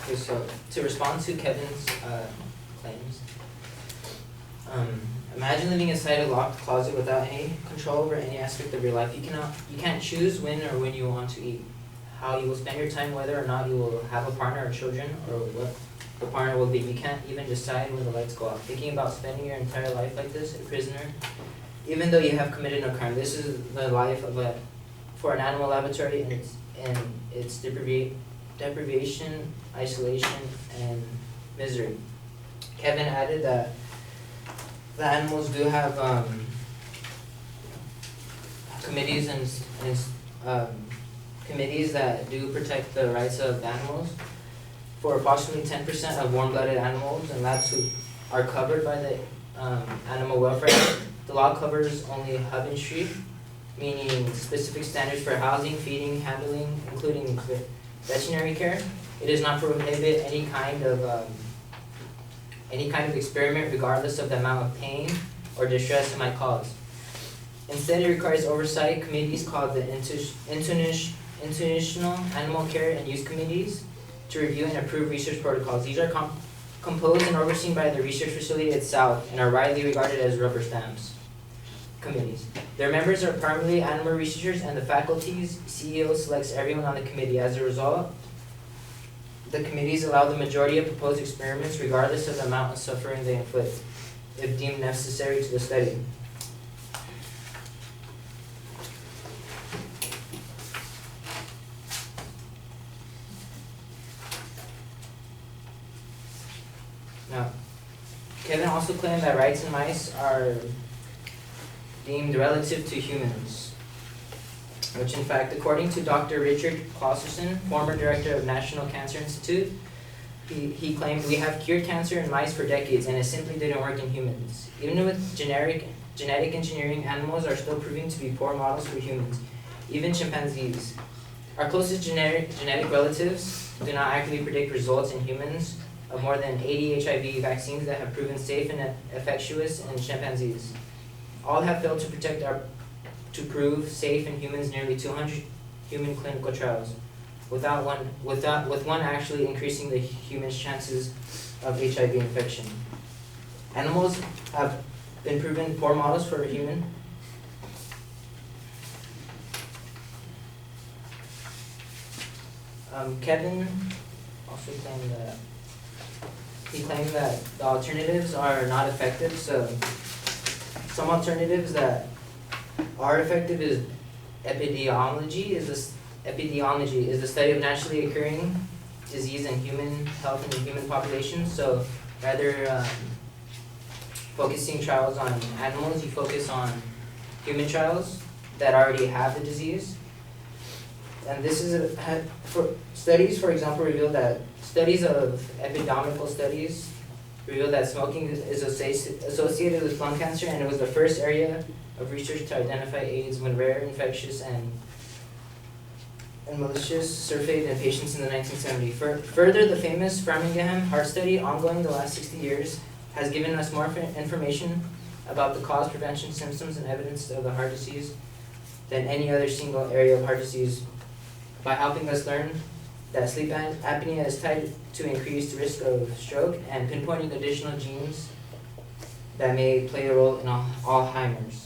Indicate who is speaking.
Speaker 1: Okay, so to respond to Kevin's claims, imagine living inside a locked closet without any control over any aspect of your life. You can't choose when or when you want to eat, how you will spend your time, whether or not you will have a partner or children, or what the partner will be. You can't even decide when the lights go off. Thinking about spending your entire life like this, a prisoner, even though you have committed no crime. This is the life for an animal laboratory, and it's deprivation, isolation, and misery. Kevin added that the animals do have committees and committees that do protect the rights of animals. For approximately 10% of warm-blooded animals and labs who are covered by the Animal Welfare Act, the law covers only husbandry, meaning specific standards for housing, feeding, handling, including veterinary care. It does not prohibit any kind of experiment, regardless of the amount of pain or distress it might cause. Instead, it requires oversight committees called the International Animal Care and Use Committees to review and approve research protocols. These are composed and overseen by the research facility itself and are widely regarded as rubber stamps committees. Their members are primarily animal researchers, and the faculty's CEO selects everyone on the committee. As a result, the committees allow the majority of proposed experiments regardless of the amount of suffering they inflict, if deemed necessary to the study. Now, Kevin also claimed that rights in mice are deemed relative to humans, which in fact, according to Dr. Richard Clauserson, former director of National Cancer Institute, he claimed we have cured cancer in mice for decades and it simply didn't work in humans. Even with genetic engineering, animals are still proving to be poor models for humans, even chimpanzees. Our closest genetic relatives do not accurately predict results in humans of more than 80 HIV vaccines that have proven safe and effectuous in chimpanzees. All have failed to prove safe in humans nearly 200 human clinical trials, with one actually increasing the human's chances of HIV infection. Animals have been proven poor models for a human. Kevin also claimed that the alternatives are not effective. So some alternatives that are effective is epidemiology. Epidemiology is the study of naturally occurring disease in human health and in human populations. So rather focusing trials on animals, you focus on human trials that already have the disease. And this is for studies, for example, reveal that studies of epidemiological studies reveal that smoking is associated with lung cancer, and it was the first area of research to identify AIDS when rare, infectious, and malicious surfaced in patients in the 1970s. Further, the famous Framingham heart study, ongoing the last 60 years, has given us more information about the cause, prevention, symptoms, and evidence of the heart disease than any other single area of heart disease, by helping us learn that sleep apnea is tied to increased risk of stroke and pinpointing additional genes that may play a role in Alzheimer's.